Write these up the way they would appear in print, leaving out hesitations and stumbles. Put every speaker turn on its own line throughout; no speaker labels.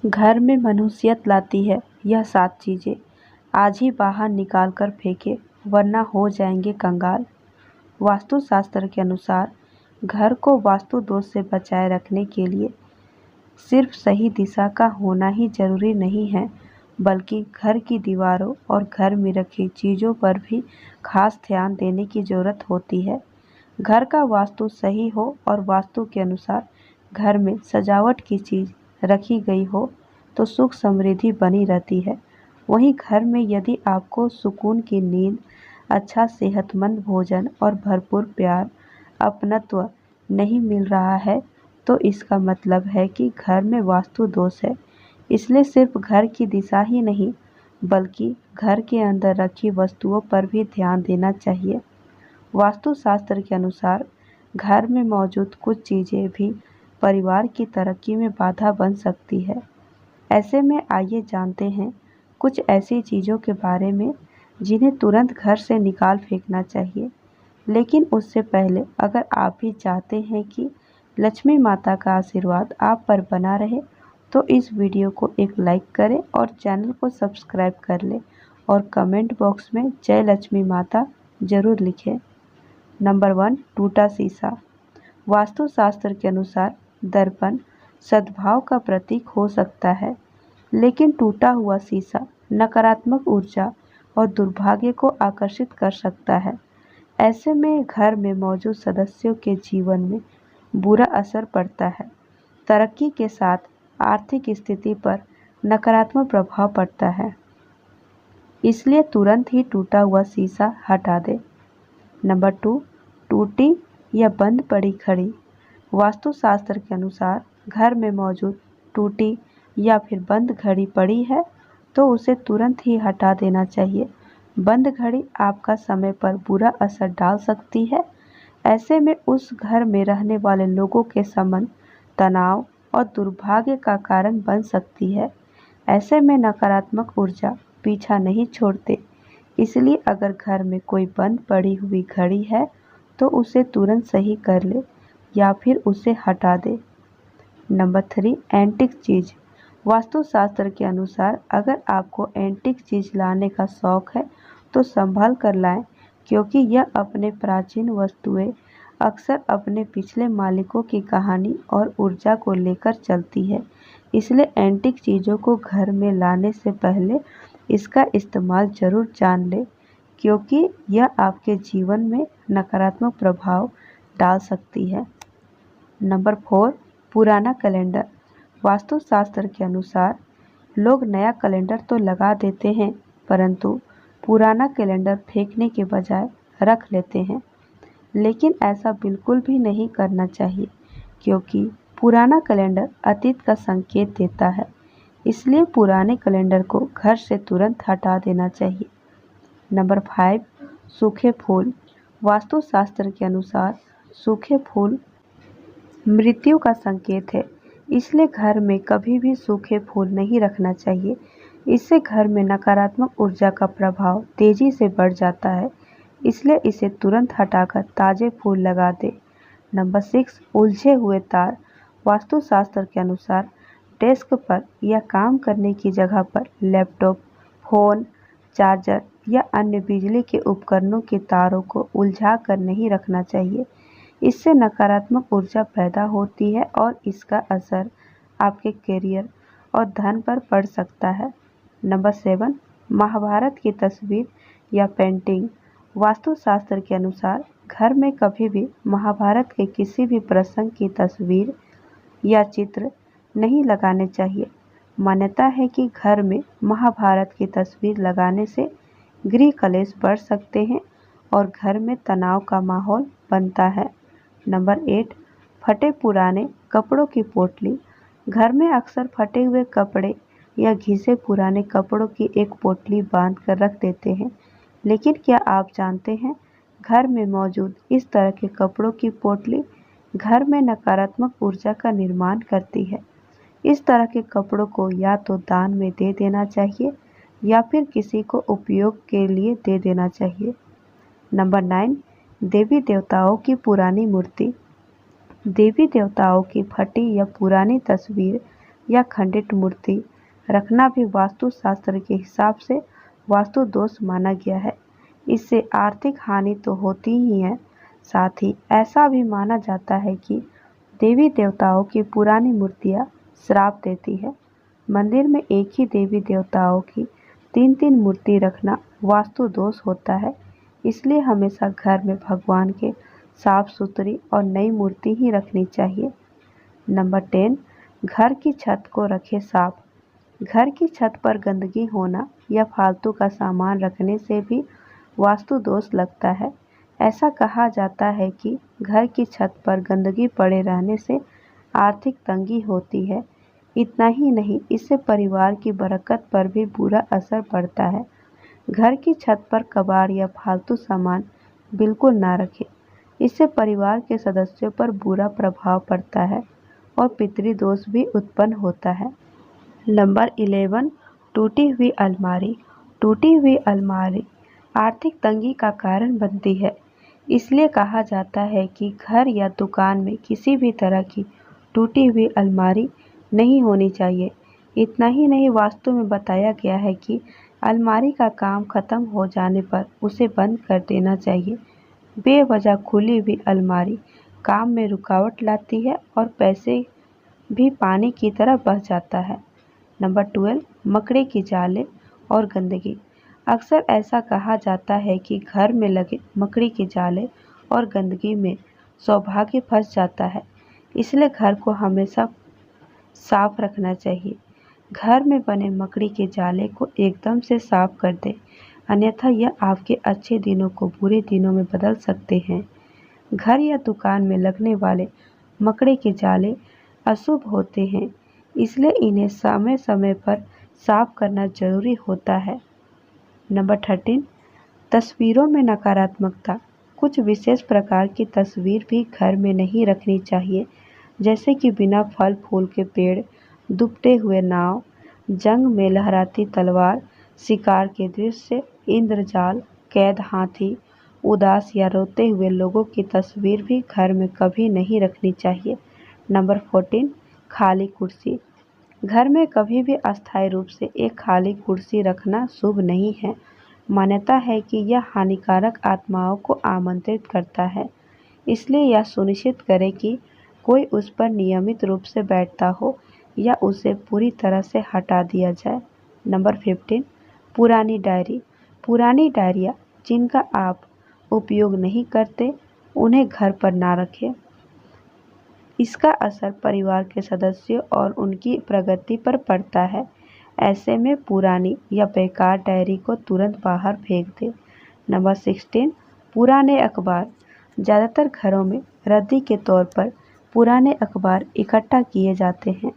घर में मनुष्यत लाती है यह 7 चीज़ें, आज ही बाहर निकाल कर फेंके वरना हो जाएंगे कंगाल। वास्तुशास्त्र के अनुसार घर को वास्तु दोष से बचाए रखने के लिए सिर्फ सही दिशा का होना ही जरूरी नहीं है, बल्कि घर की दीवारों और घर में रखी चीज़ों पर भी खास ध्यान देने की ज़रूरत होती है। घर का वास्तु सही हो और वास्तु के अनुसार घर में सजावट की चीज़ रखी गई हो तो सुख समृद्धि बनी रहती है। वहीं घर में यदि आपको सुकून की नींद, अच्छा सेहतमंद भोजन और भरपूर प्यार, अपनत्व नहीं मिल रहा है तो इसका मतलब है कि घर में वास्तु दोष है। इसलिए सिर्फ घर की दिशा ही नहीं, बल्कि घर के अंदर रखी वस्तुओं पर भी ध्यान देना चाहिए। वास्तुशास्त्र के अनुसार घर में मौजूद कुछ चीज़ें भी परिवार की तरक्की में बाधा बन सकती है। ऐसे में आइए जानते हैं कुछ ऐसी चीज़ों के बारे में जिन्हें तुरंत घर से निकाल फेंकना चाहिए। लेकिन उससे पहले अगर आप भी चाहते हैं कि लक्ष्मी माता का आशीर्वाद आप पर बना रहे तो इस वीडियो को एक लाइक करें और चैनल को सब्सक्राइब कर लें और कमेंट बॉक्स में जय लक्ष्मी माता जरूर लिखें। नंबर 1, टूटा शीशा। वास्तुशास्त्र के अनुसार दर्पण सद्भाव का प्रतीक हो सकता है, लेकिन टूटा हुआ शीशा नकारात्मक ऊर्जा और दुर्भाग्य को आकर्षित कर सकता है। ऐसे में घर में मौजूद सदस्यों के जीवन में बुरा असर पड़ता है। तरक्की के साथ आर्थिक स्थिति पर नकारात्मक प्रभाव पड़ता है। इसलिए तुरंत ही टूटा हुआ शीशा हटा दें। नंबर 2, टूटी या बंद पड़ी घड़ी। वास्तुशास्त्र के अनुसार घर में मौजूद टूटी या फिर बंद घड़ी पड़ी है तो उसे तुरंत ही हटा देना चाहिए। बंद घड़ी आपका समय पर बुरा असर डाल सकती है। ऐसे में उस घर में रहने वाले लोगों के संबंध तनाव और दुर्भाग्य का कारण बन सकती है। ऐसे में नकारात्मक ऊर्जा पीछा नहीं छोड़ते। इसलिए अगर घर में कोई बंद पड़ी हुई घड़ी है तो उसे तुरंत सही कर ले या फिर उसे हटा दे। नंबर 3, एंटीक चीज़। वास्तुशास्त्र के अनुसार अगर आपको एंटीक चीज़ लाने का शौक है तो संभाल कर लाएं, क्योंकि यह अपने प्राचीन वस्तुएं अक्सर अपने पिछले मालिकों की कहानी और ऊर्जा को लेकर चलती है। इसलिए एंटीक चीज़ों को घर में लाने से पहले इसका इस्तेमाल जरूर जान लें, क्योंकि यह आपके जीवन में नकारात्मक प्रभाव डाल सकती है। नंबर 4, पुराना कैलेंडर। वास्तुशास्त्र के अनुसार लोग नया कैलेंडर तो लगा देते हैं, परंतु पुराना कैलेंडर फेंकने के बजाय रख लेते हैं। लेकिन ऐसा बिल्कुल भी नहीं करना चाहिए, क्योंकि पुराना कैलेंडर अतीत का संकेत देता है। इसलिए पुराने कैलेंडर को घर से तुरंत हटा देना चाहिए। नंबर 5, सूखे फूल। वास्तुशास्त्र के अनुसार सूखे फूल मृत्यु का संकेत है, इसलिए घर में कभी भी सूखे फूल नहीं रखना चाहिए। इससे घर में नकारात्मक ऊर्जा का प्रभाव तेजी से बढ़ जाता है। इसलिए इसे तुरंत हटाकर ताज़े फूल लगा दें। नंबर 6, उलझे हुए तार। वास्तुशास्त्र के अनुसार डेस्क पर या काम करने की जगह पर लैपटॉप, फ़ोन, चार्जर या अन्य बिजली के उपकरणों के तारों को उलझा कर नहीं रखना चाहिए। इससे नकारात्मक ऊर्जा पैदा होती है और इसका असर आपके करियर और धन पर पड़ सकता है। नंबर 7, महाभारत की तस्वीर या पेंटिंग। वास्तुशास्त्र के अनुसार घर में कभी भी महाभारत के किसी भी प्रसंग की तस्वीर या चित्र नहीं लगाने चाहिए। मान्यता है कि घर में महाभारत की तस्वीर लगाने से गृह कलेश बढ़ सकते हैं और घर में तनाव का माहौल बनता है। नंबर 8, फटे पुराने कपड़ों की पोटली। घर में अक्सर फटे हुए कपड़े या घिसे पुराने कपड़ों की एक पोटली बांध कर रख देते हैं। लेकिन क्या आप जानते हैं, घर में मौजूद इस तरह के कपड़ों की पोटली घर में नकारात्मक ऊर्जा का निर्माण करती है। इस तरह के कपड़ों को या तो दान में दे देना चाहिए या फिर किसी को उपयोग के लिए दे देना चाहिए। नंबर 9, देवी देवताओं की पुरानी मूर्ति। देवी देवताओं की फटी या पुरानी तस्वीर या खंडित मूर्ति रखना भी वास्तुशास्त्र के हिसाब से वास्तु दोष माना गया है। इससे आर्थिक हानि तो होती ही है, साथ ही ऐसा भी माना जाता है कि देवी देवताओं की पुरानी मूर्तियां श्राप देती है। मंदिर में एक ही देवी देवताओं की 3-3 मूर्ति रखना वास्तु दोष होता है। इसलिए हमेशा घर में भगवान के साफ सुथरी और नई मूर्ति ही रखनी चाहिए। नंबर 10, घर की छत को रखें साफ। घर की छत पर गंदगी होना या फालतू का सामान रखने से भी वास्तु दोष लगता है। ऐसा कहा जाता है कि घर की छत पर गंदगी पड़े रहने से आर्थिक तंगी होती है। इतना ही नहीं, इससे परिवार की बरकत पर भी बुरा असर पड़ता है। घर की छत पर कबाड़ या फालतू सामान बिल्कुल ना रखें। इससे परिवार के सदस्यों पर बुरा प्रभाव पड़ता है और पितृदोष भी उत्पन्न होता है। नंबर 11, टूटी हुई अलमारी। टूटी हुई अलमारी आर्थिक तंगी का कारण बनती है। इसलिए कहा जाता है कि घर या दुकान में किसी भी तरह की टूटी हुई अलमारी नहीं होनी चाहिए। इतना ही नहीं, वास्तु में बताया गया है कि अलमारी का काम खत्म हो जाने पर उसे बंद कर देना चाहिए। बेवजह खुली हुई अलमारी काम में रुकावट लाती है और पैसे भी पानी की तरह बह जाता है। नंबर 12, मकड़ी की जाले और गंदगी। अक्सर ऐसा कहा जाता है कि घर में लगे मकड़ी के जाले और गंदगी में सौभाग्य फंस जाता है। इसलिए घर को हमेशा साफ रखना चाहिए। घर में बने मकड़ी के जाले को एकदम से साफ कर दें, अन्यथा यह आपके अच्छे दिनों को बुरे दिनों में बदल सकते हैं। घर या दुकान में लगने वाले मकड़ी के जाले अशुभ होते हैं, इसलिए इन्हें समय समय पर साफ करना जरूरी होता है। नंबर 13, तस्वीरों में नकारात्मकता। कुछ विशेष प्रकार की तस्वीर भी घर में नहीं रखनी चाहिए, जैसे कि बिना फल फूल के पेड़, दुबते हुए नाव, जंग में लहराती तलवार, शिकार के दृश्य, इंद्रजाल, कैद हाथी, उदास या रोते हुए लोगों की तस्वीर भी घर में कभी नहीं रखनी चाहिए। नंबर 14, खाली कुर्सी। घर में कभी भी अस्थायी रूप से एक खाली कुर्सी रखना शुभ नहीं है। मान्यता है कि यह हानिकारक आत्माओं को आमंत्रित करता है, इसलिए यह सुनिश्चित करें कि कोई उस पर नियमित रूप से बैठता हो या उसे पूरी तरह से हटा दिया जाए। नंबर 15, पुरानी डायरी। पुरानी डायरिया जिनका आप उपयोग नहीं करते, उन्हें घर पर ना रखें। इसका असर परिवार के सदस्यों और उनकी प्रगति पर पड़ता है। ऐसे में पुरानी या बेकार डायरी को तुरंत बाहर फेंक दें। नंबर 16, पुराने अखबार। ज़्यादातर घरों में रद्दी के तौर पर पुराने अखबार इकट्ठा किए जाते हैं।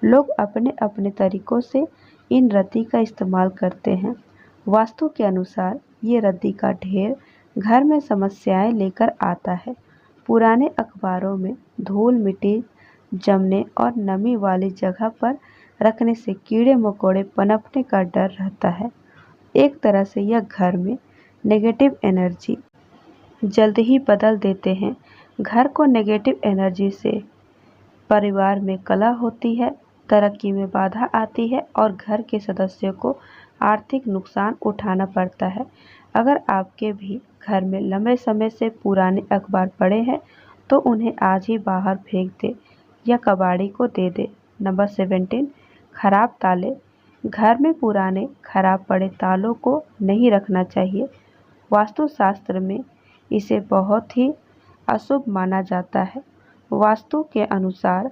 लोग अपने अपने तरीकों से इन रद्दी का इस्तेमाल करते हैं। वास्तु के अनुसार ये रद्दी का ढेर घर में समस्याएं लेकर आता है। पुराने अखबारों में धूल मिट्टी जमने और नमी वाली जगह पर रखने से कीड़े मकोड़े पनपने का डर रहता है। एक तरह से यह घर में नेगेटिव एनर्जी जल्द ही बदल देते हैं। घर को नेगेटिव एनर्जी से परिवार में कलह होती है, तरक्की में बाधा आती है और घर के सदस्यों को आर्थिक नुकसान उठाना पड़ता है। अगर आपके भी घर में लंबे समय से पुराने अखबार पड़े हैं तो उन्हें आज ही बाहर फेंक दें या कबाड़ी को दे दें। नंबर 17, खराब ताले। घर में पुराने खराब पड़े तालों को नहीं रखना चाहिए। वास्तुशास्त्र में इसे बहुत ही अशुभ माना जाता है। वास्तु के अनुसार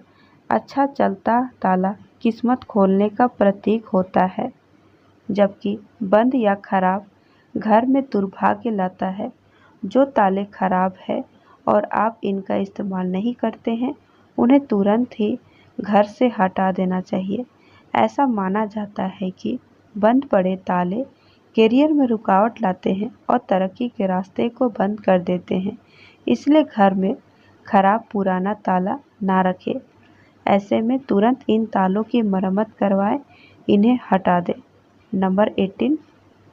अच्छा चलता ताला किस्मत खोलने का प्रतीक होता है, जबकि बंद या खराब घर में दुर्भाग्य लाता है। जो ताले खराब है और आप इनका इस्तेमाल नहीं करते हैं, उन्हें तुरंत ही घर से हटा देना चाहिए। ऐसा माना जाता है कि बंद पड़े ताले करियर में रुकावट लाते हैं और तरक्की के रास्ते को बंद कर देते हैं। इसलिए घर में खराब पुराना ताला ना रखें। ऐसे में तुरंत इन तालों की मरम्मत करवाएं, इन्हें हटा दें। नंबर 18,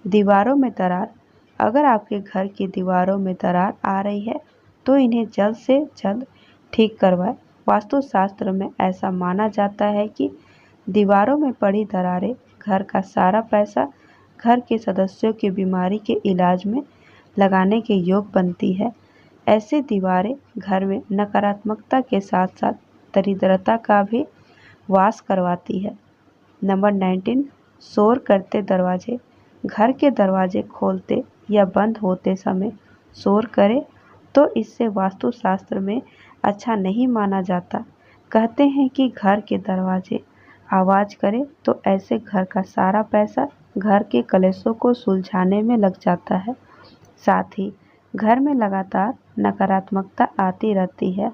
दीवारों में दरार। अगर आपके घर की दीवारों में दरार आ रही है तो इन्हें जल्द से जल्द ठीक करवाएं। वास्तुशास्त्र में ऐसा माना जाता है कि दीवारों में पड़ी दरारें घर का सारा पैसा घर के सदस्यों की बीमारी के इलाज में लगाने के योग बनती है। ऐसी दीवारें घर में नकारात्मकता के साथ साथ दरिद्रता का भी वास करवाती है। नंबर 19, शोर करते दरवाजे। घर के दरवाजे खोलते या बंद होते समय शोर करे तो इससे वास्तुशास्त्र में अच्छा नहीं माना जाता। कहते हैं कि घर के दरवाजे आवाज़ करे तो ऐसे घर का सारा पैसा घर के कलेशों को सुलझाने में लग जाता है। साथ ही घर में लगातार नकारात्मकता आती रहती है।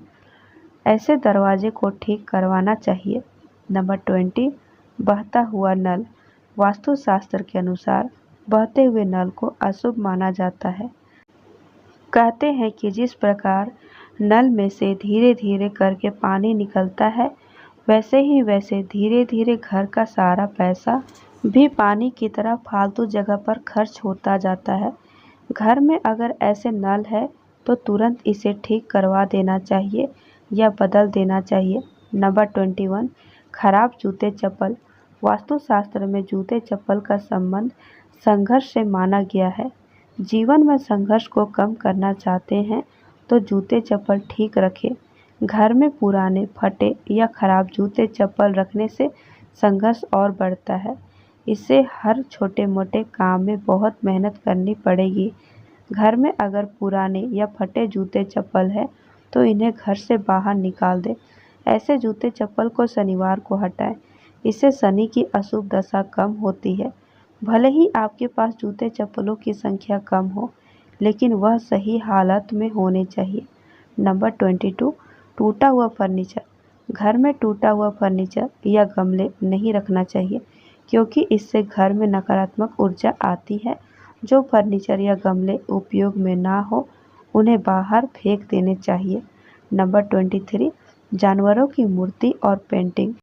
ऐसे दरवाजे को ठीक करवाना चाहिए। नंबर 20, बहता हुआ नल। वास्तुशास्त्र के अनुसार बहते हुए नल को अशुभ माना जाता है। कहते हैं कि जिस प्रकार नल में से धीरे धीरे करके पानी निकलता है वैसे धीरे धीरे घर का सारा पैसा भी पानी की तरह फालतू जगह पर खर्च होता जाता है। घर में अगर ऐसे नल है तो तुरंत इसे ठीक करवा देना चाहिए या बदल देना चाहिए। नंबर 21, खराब जूते चप्पल। वास्तुशास्त्र में जूते चप्पल का संबंध संघर्ष से माना गया है। जीवन में संघर्ष को कम करना चाहते हैं तो जूते चप्पल ठीक रखें। घर में पुराने, फटे या खराब जूते चप्पल रखने से संघर्ष और बढ़ता है। इससे हर छोटे मोटे काम में बहुत मेहनत करनी पड़ेगी। घर में अगर पुराने या फटे जूते चप्पल है तो इन्हें घर से बाहर निकाल दें। ऐसे जूते चप्पल को शनिवार को हटाएं। इससे शनि की अशुभ दशा कम होती है। भले ही आपके पास जूते चप्पलों की संख्या कम हो, लेकिन वह सही हालत में होने चाहिए। नंबर 22, टूटा हुआ फर्नीचर। घर में टूटा हुआ फर्नीचर या गमले नहीं रखना चाहिए क्योंकि इससे घर में नकारात्मक ऊर्जा आती है। जो फर्नीचर या गमले उपयोग में ना हो उन्हें बाहर फेंक देने चाहिए। नंबर 23, जानवरों की मूर्ति और पेंटिंग।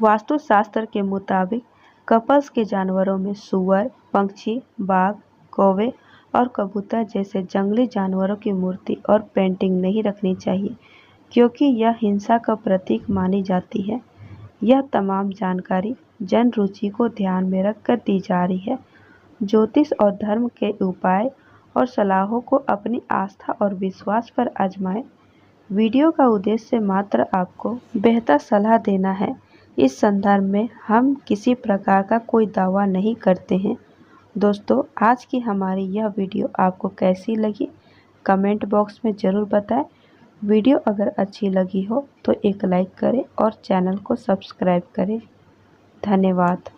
वास्तुशास्त्र के मुताबिक कपल्स के जानवरों में सूअर, पंछी, बाघ, कौवे और कबूतर जैसे जंगली जानवरों की मूर्ति और पेंटिंग नहीं रखनी चाहिए क्योंकि यह हिंसा का प्रतीक मानी जाती है। यह तमाम जानकारी जन रुचि को ध्यान में रखकर दी जा रही है। ज्योतिष और धर्म के उपाय और सलाहों को अपनी आस्था और विश्वास पर आजमाएं। वीडियो का उद्देश्य मात्र आपको बेहतर सलाह देना है। इस संदर्भ में हम किसी प्रकार का कोई दावा नहीं करते हैं। दोस्तों, आज की हमारी यह वीडियो आपको कैसी लगी कमेंट बॉक्स में ज़रूर बताएं। वीडियो अगर अच्छी लगी हो तो एक लाइक करें और चैनल को सब्सक्राइब करें। धन्यवाद।